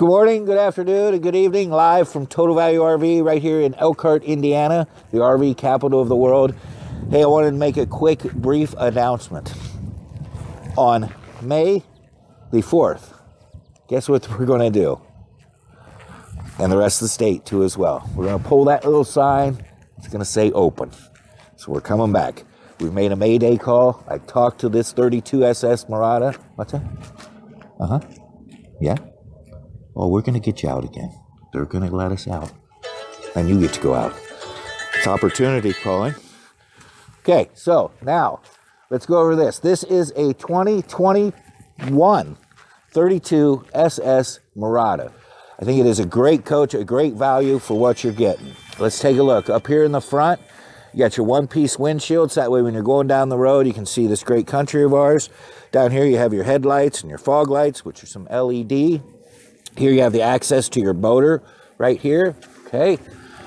Good morning, good afternoon, and good evening, live from Total Value RV right here in Elkhart, Indiana, the RV capital of the world. Hey, I wanted to make a quick, brief announcement. On May the 4th, guess what we're going to do? And the rest of the state, too, as well. We're going to pull that little sign. It's going to say open. So we're coming back. We've made a Mayday call. I talked to this 32 SS Mirada. What's that? Uh-huh. Yeah? Well, we're going to get you out again. They're going to let us out. And you get to go out. It's opportunity calling. Okay, so now, let's go over this. This is a 2021 32 SS Mirada. I think it is a great coach, a great value for what you're getting. Let's take a look. Up here in the front, you got your one-piece windshield, so that way when you're going down the road, you can see this great country of ours. Down here, you have your headlights and your fog lights, which are some LED. Here you have the access to your motor right here, okay?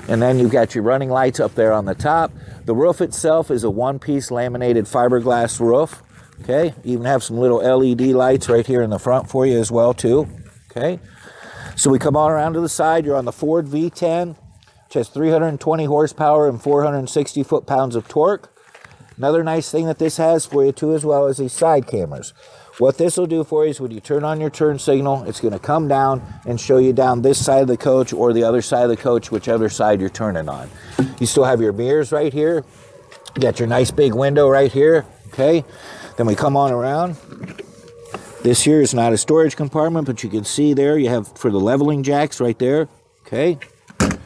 And then you've got your running lights up there on the top. The roof itself is a one-piece laminated fiberglass roof, okay? You even have some little LED lights right here in the front for you as well, too, okay? So we come on around to the side. You're on the Ford V10, which has 320 horsepower and 460 foot-pounds of torque. Another nice thing that this has for you, too, as well, is these side cameras. What this will do for you is when you turn on your turn signal, it's going to come down and show you down this side of the coach or the other side of the coach, whichever side you're turning on. You still have your mirrors right here. You got your nice big window right here, okay? Then we come on around. This here is not a storage compartment, but you can see there you have for the leveling jacks right there, okay? And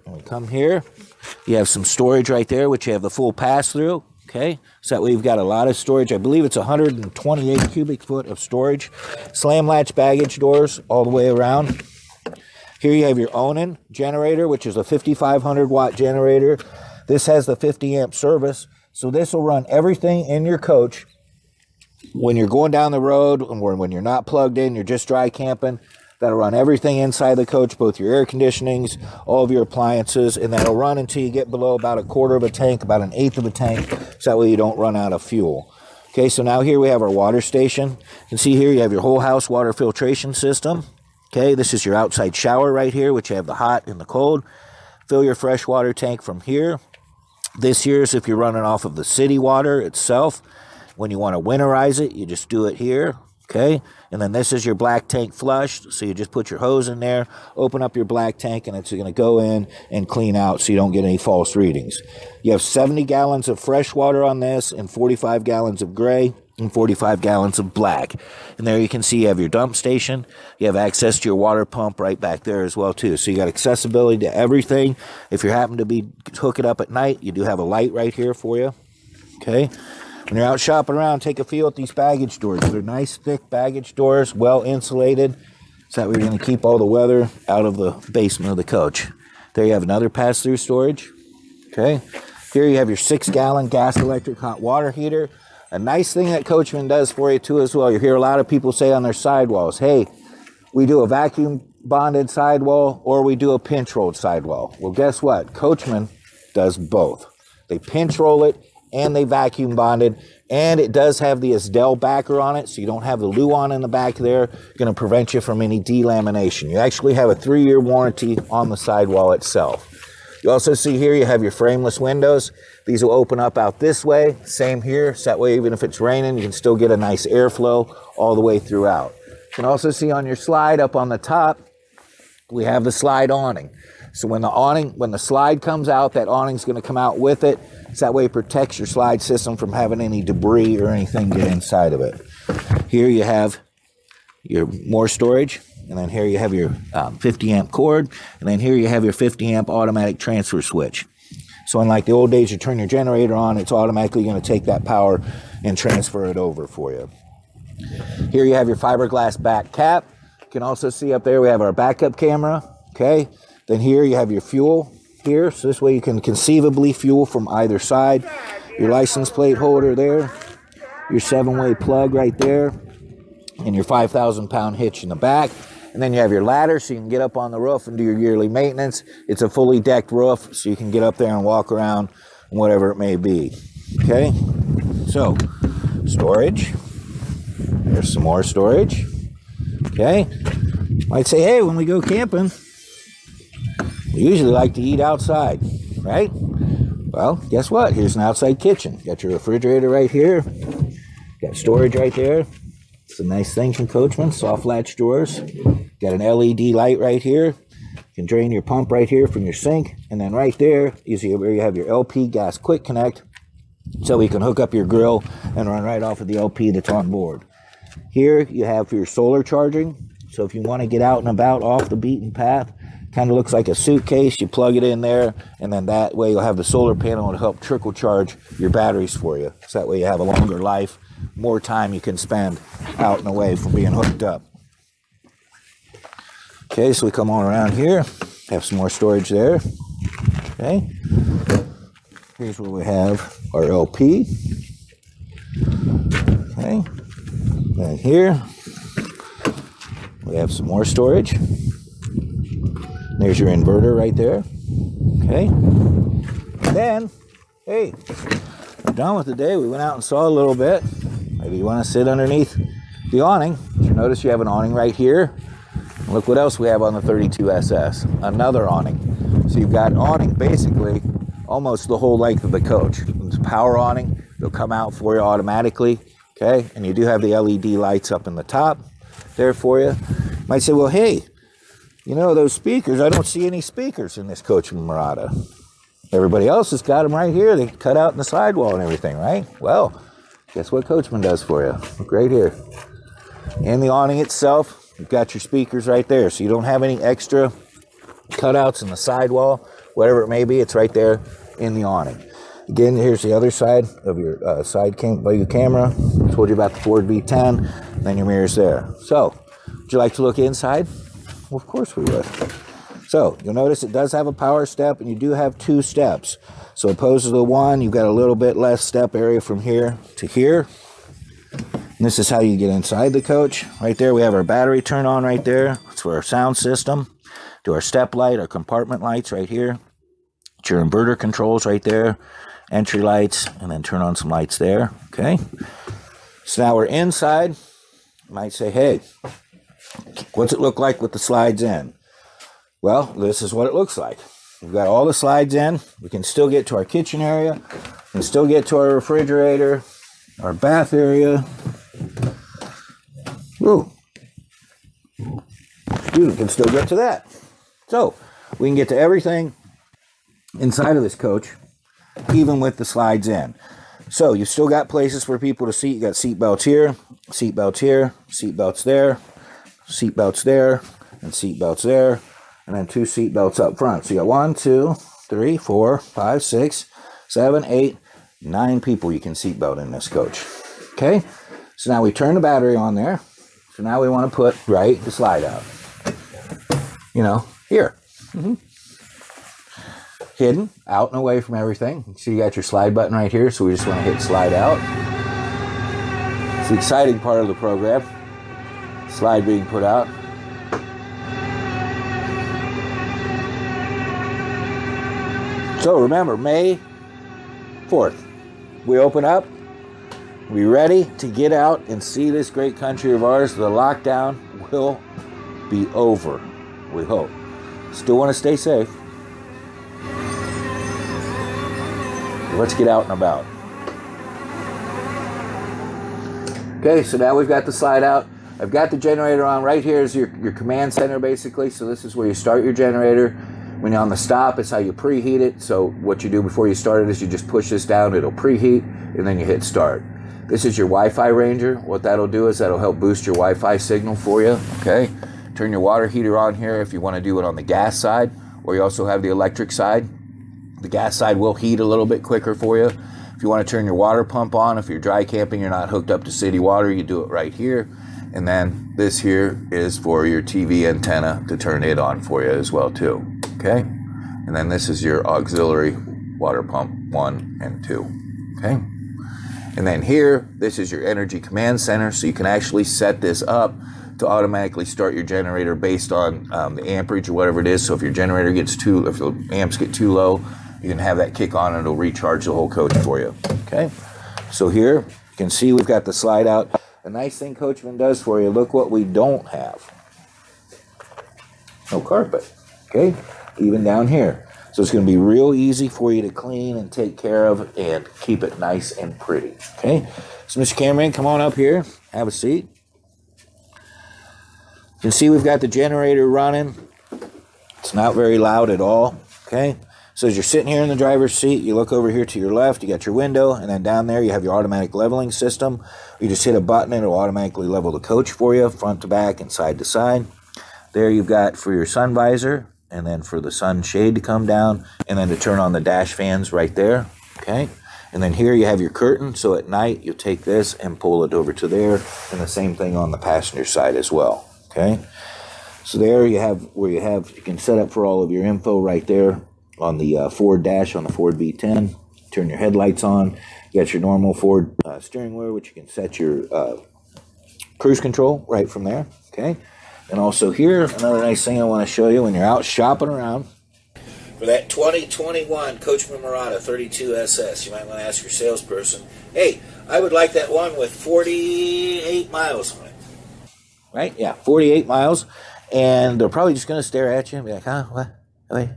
we come here. You have some storage right there, which you have the full pass-through. Okay, so that way you've got a lot of storage. I believe it's 128 cubic foot of storage. Slam latch baggage doors all the way around. Here you have your Awning generator, which is a 5,500 watt generator. This has the 50 amp service. So this will run everything in your coach when you're going down the road, or when you're not plugged in, you're just dry camping. That'll run everything inside the coach, both your air conditionings, all of your appliances, and that'll run until you get below about a quarter of a tank, about an eighth of a tank, so that way you don't run out of fuel. Okay, so now here we have our water station. You can see here you have your whole house water filtration system. Okay, this is your outside shower right here, which you have the hot and the cold. Fill your fresh water tank from here. This here is if you're running off of the city water itself. When you want to winterize it, you just do it here. Okay, and then this is your black tank flushed, so you just put your hose in there, open up your black tank, and it's going to go in and clean out so you don't get any false readings. You have 70 gallons of fresh water on this, and 45 gallons of gray, and 45 gallons of black. And there you can see you have your dump station. You have access to your water pump right back there as well, too. So you got accessibility to everything. If you happen to be hooking up at night, you do have a light right here for you. Okay. When you're out shopping around, take a feel at these baggage doors. They're nice, thick baggage doors, well insulated, so that we're going to keep all the weather out of the basement of the coach. There you have another pass-through storage. Okay. Here you have your 6-gallon gas electric hot water heater. A nice thing that Coachmen does for you, too, as well. You hear a lot of people say on their sidewalls, hey, we do a vacuum bonded sidewall or we do a pinch rolled sidewall. Well, guess what? Coachmen does both. They pinch roll it and they vacuum bonded, and it does have the Asdel backer on it, so you don't have the Luan in the back there. Going to prevent you from any delamination. You actually have a 3-year warranty on the sidewall itself. You also see here you have your frameless windows. These will open up out this way. Same here, so that way even if it's raining, you can still get a nice airflow all the way throughout. You can also see on your slide up on the top, we have the slide awning. So when the slide comes out, that awning's going to come out with it. So that way it protects your slide system from having any debris or anything get inside of it. Here you have your more storage, and then here you have your 50 amp cord, and then here you have your 50 amp automatic transfer switch. So unlike the old days, you turn your generator on, it's automatically going to take that power and transfer it over for you. Here you have your fiberglass back cap. You can also see up there we have our backup camera. Okay. Then here you have your fuel here, so this way you can conceivably fuel from either side. Your license plate holder there, your 7-way plug right there, and your 5,000-pound hitch in the back. And then you have your ladder so you can get up on the roof and do your yearly maintenance. It's a fully decked roof, so you can get up there and walk around, whatever it may be. Okay, so storage. There's some more storage. Okay? Might say, hey, when we go camping, we usually like to eat outside, right? Well, guess what? Here's an outside kitchen. Got your refrigerator right here. Got storage right there. Some nice things from Coachmen, soft latch drawers. Got an LED light right here. You can drain your pump right here from your sink. And then right there is where you have your LP gas quick connect. So you can hook up your grill and run right off of the LP that's on board. Here you have for your solar charging. So if you want to get out and about off the beaten path, kind of looks like a suitcase. You plug it in there, and then that way you'll have the solar panel to help trickle charge your batteries for you. So that way you have a longer life, more time you can spend out and away from being hooked up. Okay, so we come on around here, have some more storage there. Okay, here's where we have our LP. Okay, and here we have some more storage. There's your inverter right there. Okay. And then, hey, we're done with the day. We went out and saw a little bit. Maybe you want to sit underneath the awning. You notice you have an awning right here. Look what else we have on the 32SS. Another awning. So you've got an awning basically almost the whole length of the coach. It's a power awning. It'll come out for you automatically. Okay. And you do have the LED lights up in the top there for you. You might say, well, hey, you know, those speakers, I don't see any speakers in this Coachmen Mirada. Everybody else has got them right here. They cut out in the sidewall and everything, right? Well, guess what Coachmen does for you? Look right here. In the awning itself, you've got your speakers right there. So you don't have any extra cutouts in the sidewall, whatever it may be, it's right there in the awning. Again, here's the other side of your side view camera. I told you about the Ford V10, and then your mirrors there. So, would you like to look inside? Well, of course we would. So, you'll notice it does have a power step, and you do have 2 steps. So, opposed to the one, you've got a little bit less step area from here to here. And this is how you get inside the coach. Right there, we have our battery turn on right there. It's for our sound system. Do our step light, our compartment lights right here. It's your inverter controls right there. Entry lights, and then turn on some lights there. Okay. So now we're inside. You might say, hey, what's it look like with the slides in? Well, this is what it looks like. We've got all the slides in. We can still get to our kitchen area. We can still get to our refrigerator, our bath area. Ooh. We can still get to that. So, we can get to everything inside of this coach, even with the slides in. So, you've still got places for people to seat. You got seat belts here, seat belts here, seat belts there, seat belts there, and seat belts there, and then 2 seat belts up front. So you got 1, 2, 3, 4, 5, 6, 7, 8, 9 people you can seat belt in this coach. Okay, so now we turn the battery on there. So now we want to put the slide out. You know, here. Hidden, out and away from everything. So you got your slide button right here. So we just want to hit slide out. It's the exciting part of the program. Slide being put out. So remember, May 4th, we open up. We're ready to get out and see this great country of ours. The lockdown will be over, we hope. Still want to stay safe. Let's get out and about. Okay, so now we've got the slide out. I've got the generator on. Right here is your command center, basically. So this is where you start your generator. When you're on the stop, it's how you preheat it. So what you do before you start it is you just push this down. It'll preheat, and then you hit start. This is your Wi-Fi Ranger. What that'll do is that'll help boost your Wi-Fi signal for you. Okay. Turn your water heater on here if you want to do it on the gas side, or you also have the electric side. The gas side will heat a little bit quicker for you. If you want to turn your water pump on, if you're dry camping, you're not hooked up to city water, you do it right here. And then this here is for your TV antenna to turn it on for you as well too. Okay. And then this is your auxiliary water pump 1 and 2. Okay. And then here, this is your energy command center. So you can actually set this up to automatically start your generator based on the amperage or whatever it is. So if your generator gets if the amps get too low, you can have that kick on and it'll recharge the whole coach for you. Okay. So here you can see we've got the slide out. A nice thing Coachmen does for you, look what we don't have. No carpet, okay? Even down here. So it's going to be real easy for you to clean and take care of and keep it nice and pretty, okay? So Mr. Cameraman, come on up here. Have a seat. You can see we've got the generator running. It's not very loud at all, okay? So as you're sitting here in the driver's seat, you look over here to your left, you got your window, and then down there you have your automatic leveling system. You just hit a button and it will automatically level the coach for you, front to back and side to side. There you've got for your sun visor, and then for the sun shade to come down, and then to turn on the dash fans right there, okay? And then here you have your curtain, so at night you'll take this and pull it over to there, and the same thing on the passenger side as well, okay? So there you have where you can set up for all of your info right there on the Ford dash on the Ford V10. Turn your headlights on. You got your normal Ford steering wheel, which you can set your cruise control right from there, okay? And also here, another nice thing I want to show you when you're out shopping around. For that 2021 Coachmen Mirada 32SS, you might want to ask your salesperson, hey, I would like that one with 48 miles on it. Right? Yeah, 48 miles. And they're probably just going to stare at you and be like, huh, what? Wait.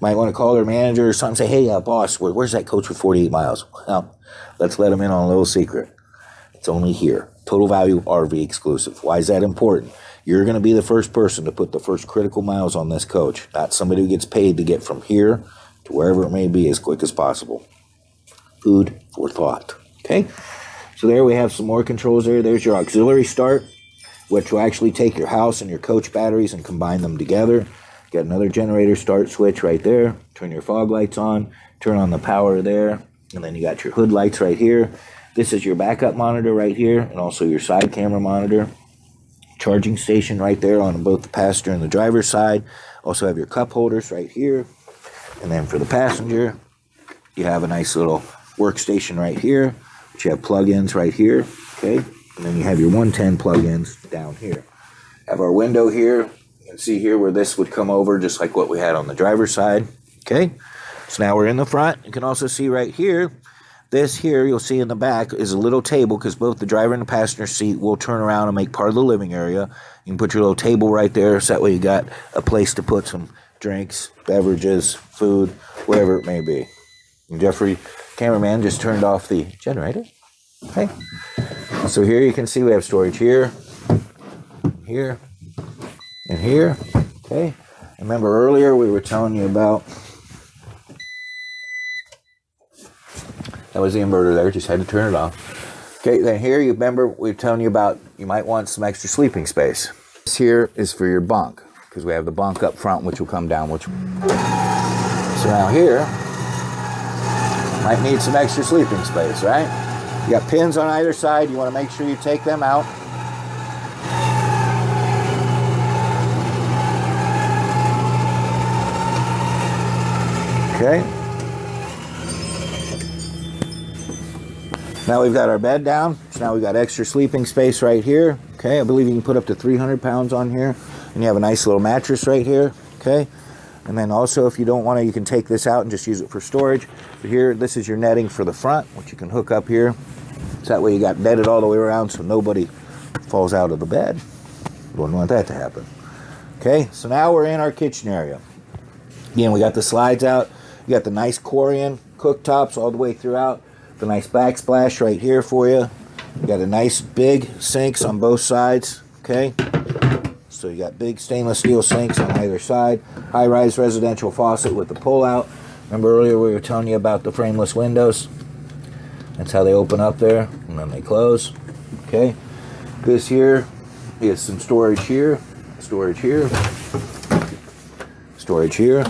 Might want to call their manager or something and say, hey, boss, where's that coach with 48 miles? Well, let's let them in on a little secret. It's only here. Total Value RV exclusive. Why is that important? You're going to be the first person to put the first critical miles on this coach, not somebody who gets paid to get from here to wherever it may be as quick as possible. Food for thought. Okay? So there we have some more controls there. There's your auxiliary start, which will actually take your house and your coach batteries and combine them together. Got another generator start switch right there. Turn your fog lights on. Turn on the power there. And then you got your hood lights right here. This is your backup monitor right here, and also your side camera monitor. Charging station right there on both the passenger and the driver's side. Also have your cup holders right here. And then for the passenger, you have a nice little workstation right here, which you have plug-ins right here, okay? And then you have your 110 plug-ins down here. Have our window here. You can see here where this would come over, just like what we had on the driver's side, okay? So now we're in the front. You can also see right here, this here you'll see in the back is a little table, because both the driver and the passenger seat will turn around and make part of the living area. You can put your little table right there, so that way you got a place to put some drinks, beverages, food, whatever it may be. And Jeffrey, cameraman, just turned off the generator. Okay. So here you can see we have storage here, here, and here. Okay. Remember earlier we were telling you about, that was the inverter there, just had to turn it off. Okay, then here you remember we were telling you about you might want some extra sleeping space. This here is for your bunk, because we have the bunk up front which will come down. So now here, might need some extra sleeping space, right? You got pins on either side, you want to make sure you take them out. Okay. Now we've got our bed down, so now we've got extra sleeping space right here. Okay, I believe you can put up to 300 pounds on here. And you have a nice little mattress right here, okay? And then also, if you don't want to, you can take this out and just use it for storage. But here, this is your netting for the front, which you can hook up here. So that way you got netted all the way around so nobody falls out of the bed. You wouldn't want that to happen. Okay, so now we're in our kitchen area. Again, we got the slides out. You got the nice Corian cooktops all the way throughout. The nice backsplash right here for you. You got a nice big sinks on both sides, okay? So you got big stainless steel sinks on either side. High-rise residential faucet with the pull-out. Remember earlier we were telling you about the frameless windows? That's how they open up there, and then they close, okay? This here is some storage here, storage here, storage here.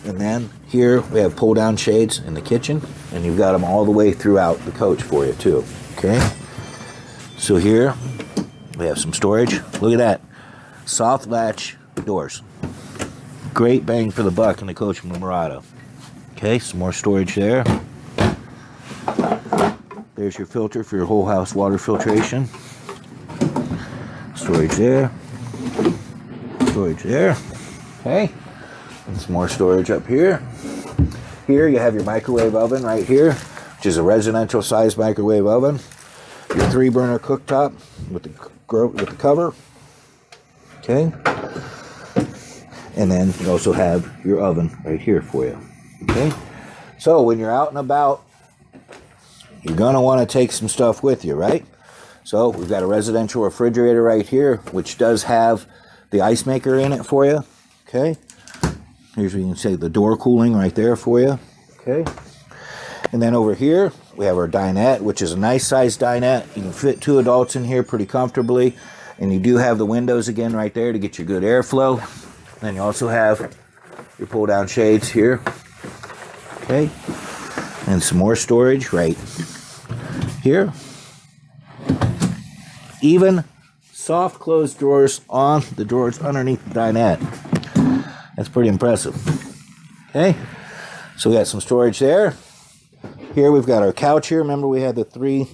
And then here we have pull-down shades in the kitchen, and you've got them all the way throughout the coach for you too, okay? So here we have some storage. Look at that. Soft latch doors. Great bang for the buck in the Coachmen Mirada. Okay, some more storage there. There's your filter for your whole house water filtration. Storage there. Storage there. Okay. And some more storage up here. Here you have your microwave oven right here, which is a residential sized microwave oven. your 3-burner cooktop with the cover. Okay. And then you also have your oven right here for you. Okay. So when you're out and about, you're going to want to take some stuff with you, right? So we've got a residential refrigerator right here, which does have the ice maker in it for you. Okay. Here's where you can see the door cooling right there for you. Okay. And then over here, we have our dinette, which is a nice sized dinette. You can fit 2 adults in here pretty comfortably. And you do have the windows again right there to get your good airflow. Then you also have your pull down shades here. Okay. And some more storage right here. Even soft closed drawers on the drawers underneath the dinette. That's pretty impressive. Okay. So we got some storage there. Here we've got our couch here. Remember we had the 3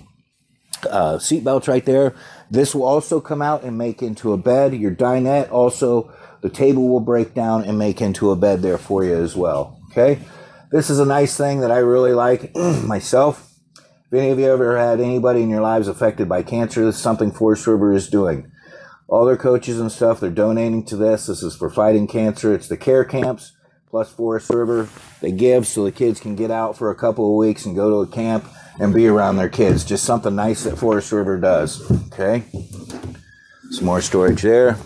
seat belts right there. This will also come out and make into a bed. Your dinette also, the table will break down and make into a bed there for you as well. Okay. This is a nice thing that I really like myself. If any of you ever had anybody in your lives affected by cancer, this is something Forest River is doing. All their coaches and stuff, they're donating to this. This is for fighting cancer. It's the care camps plus Forest River. They give so the kids can get out for a couple of weeks and go to a camp and be around their kids. Just something nice that Forest River does. Okay. Some more storage there.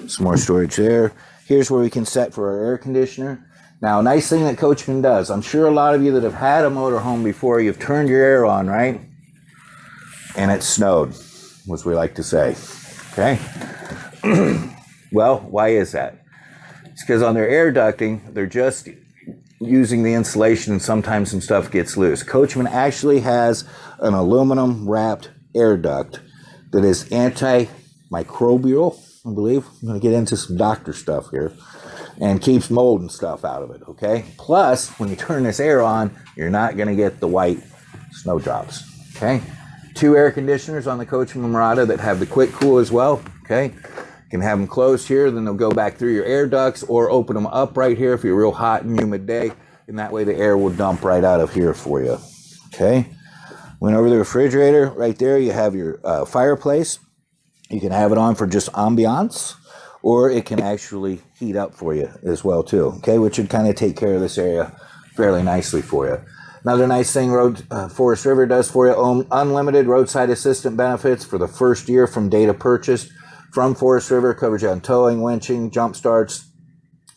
Some more storage there. Here's where we can set for our air conditioner. Now, a nice thing that Coachmen does. I'm sure a lot of you that have had a motorhome before, you've turned your air on, right? And it snowed, as we like to say. Okay? Well, why is that? It's because on their air ducting, they're just using the insulation and sometimes some stuff gets loose. Coachmen actually has an aluminum wrapped air duct that is antimicrobial, I believe. I'm going to get into some doctor stuff here. And keeps mold and stuff out of it, okay? Plus, when you turn this air on, you're not going to get the white snowdrops, okay? 2 air conditioners on the Coachmen Mirada that have the quick cool as well, okay? You can have them closed here, then they'll go back through your air ducts, or open them up right here if you're a real hot and humid day, and that way the air will dump right out of here for you, okay? Went over the refrigerator, right there you have your fireplace. You can have it on for just ambiance, or it can actually heat up for you as well too, okay, which would kind of take care of this area fairly nicely for you. Another nice thing Forest River does for you, unlimited roadside assistant benefits for the first year from date of purchase from Forest River. Covers you on towing, winching, jump starts,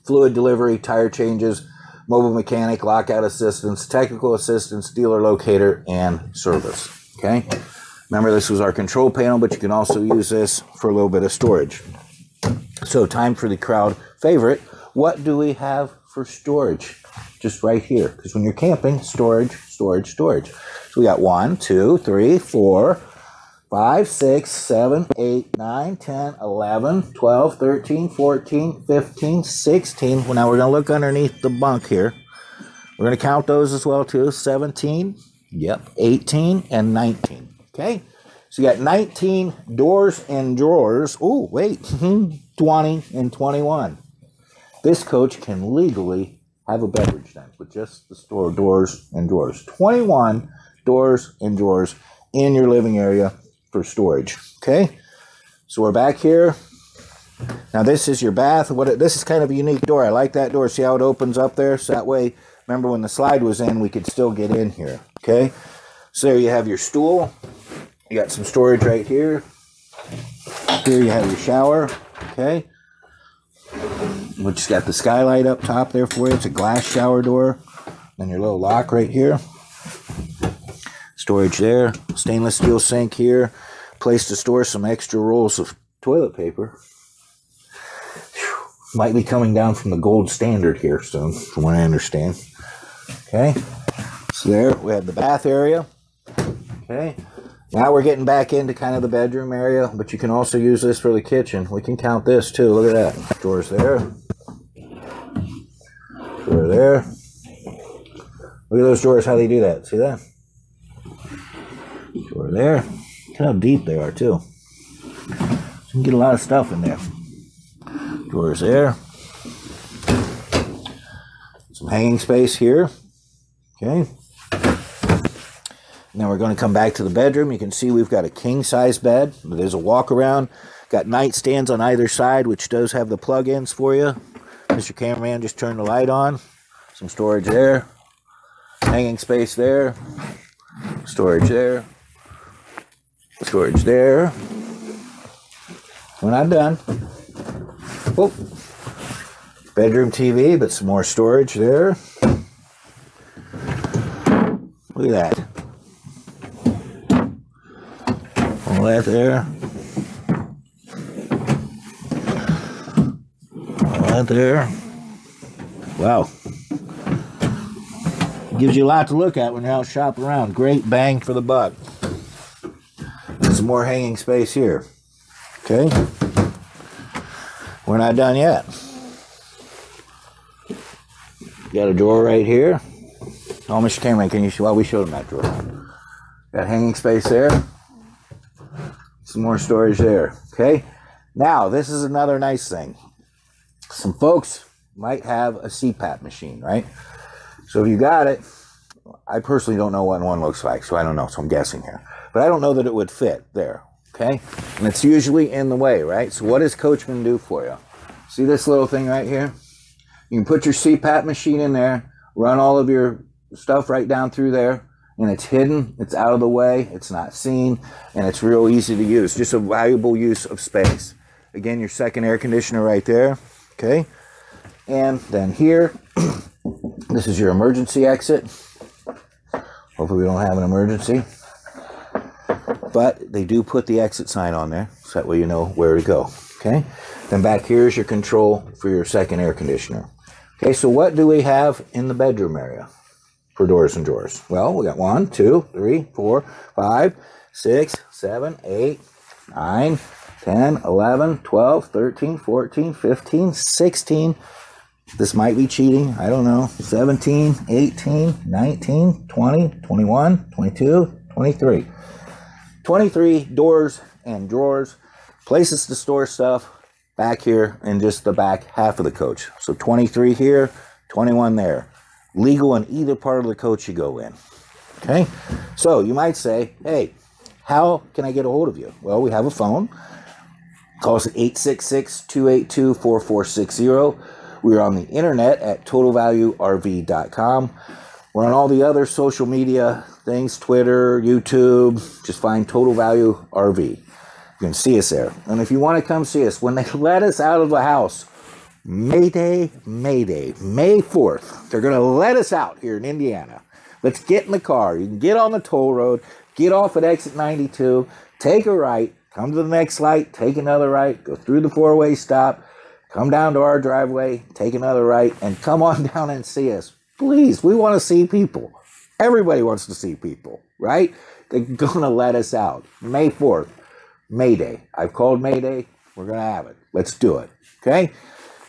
fluid delivery, tire changes, mobile mechanic, lockout assistance, technical assistance, dealer locator, and service, okay? Remember, this was our control panel, but you can also use this for a little bit of storage. So time for the crowd favorite. What do we have for storage? Just right here. Because when you're camping, storage, storage, storage. So we got 1, 2, 3, 4, 5, 6, 7, 8, 9, 10, 11, 12, 13, 14, 15, 16. Well, now we're going to look underneath the bunk here. We're going to count those as well too. 17, yep, 18, and 19. Okay? So you got 19 doors and drawers. Oh, wait, 20 and 21. This coach can legally have a beverage den with just the store doors and drawers. 21 doors and drawers in your living area for storage. Okay, so we're back here. Now this is your bath. This is kind of a unique door. I like that door. See how it opens up there? So that way, remember when the slide was in, we could still get in here. Okay, so there you have your stool. You got some storage right here. Here you have your shower, okay? Which has got the skylight up top there for you. It's a glass shower door. And your little lock right here. Storage there. Stainless steel sink here. Place to store some extra rolls of toilet paper. Whew. Might be coming down from the gold standard here soon, from what I understand. Okay? So there, we have the bath area. Okay? Now we're getting back into kind of the bedroom area, but you can also use this for the kitchen. We can count this too. Look at that. Drawers there. Drawer there. Look at those drawers, how they do that. See that? Drawer there. Look how deep they are too. So you can get a lot of stuff in there. Drawers there. Some hanging space here. Okay. Now we're going to come back to the bedroom. You can see we've got a king-size bed. There's a walk-around. Got nightstands on either side, which does have the plug-ins for you. Mr. Cameraman just turned the light on. Some storage there. Hanging space there. Storage there. Storage there. We're not done. Oh. Bedroom TV, but some more storage there. Look at that. All that there. All that there. Wow. Gives you a lot to look at when you're out shopping around. Great bang for the buck. And some more hanging space here. Okay. We're not done yet. Got a drawer right here. Oh, Mr. Cameraman, can you see? Well, we showed him that drawer. Got hanging space there. Some more storage there. Okay. Now, this is another nice thing. Some folks might have a CPAP machine, right? So if you got it, I personally don't know what one looks like, so I don't know, so I'm guessing here. But I don't know that it would fit there, okay? And it's usually in the way, right? So what does Coachmen do for you? See this little thing right here? You can put your CPAP machine in there, run all of your stuff right down through there, and it's hidden, it's out of the way, it's not seen, and it's real easy to use. Just a valuable use of space. Again, your second air conditioner right there, okay? And then here, this is your emergency exit. Hopefully we don't have an emergency. But they do put the exit sign on there, so that way you know where to go, okay? Then back here is your control for your second air conditioner. Okay, so what do we have in the bedroom area for doors and drawers? Well, we got 1, 2, 3, 4, 5, 6, 7, 8, 9, 10, 11, 12, 13, 14, 15, 16. This might be cheating. I don't know. 17, 18, 19, 20, 21, 22, 23. 23 doors and drawers. Places to store stuff back here in just the back half of the coach. So 23 here, 21 there. Legal in either part of the coach you go in. Okay? So you might say, hey, how can I get a hold of you? Well, we have a phone. Call us at 866-282-4460. We're on the internet at totalvaluerv.com. We're on all the other social media things, Twitter, YouTube. Just find Total Value RV. You can see us there. And if you want to come see us, when they let us out of the house, May Day, May 4th, they're going to let us out here in Indiana. Let's get in the car. You can get on the toll road, get off at exit 92, take a right, come to the next light, take another right, go through the four-way stop, come down to our driveway, take another right, and come on down and see us. Please, we want to see people. Everybody wants to see people, right? They're going to let us out. May 4th, May Day. I've called May Day. We're going to have it. Let's do it, okay?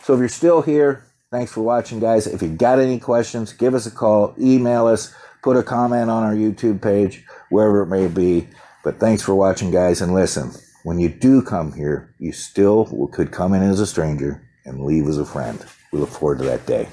So if you're still here, thanks for watching, guys. If you've got any questions, give us a call, email us, put a comment on our YouTube page, wherever it may be. But thanks for watching, guys, and listen. When you do come here, you still could come in as a stranger and leave as a friend. We look forward to that day.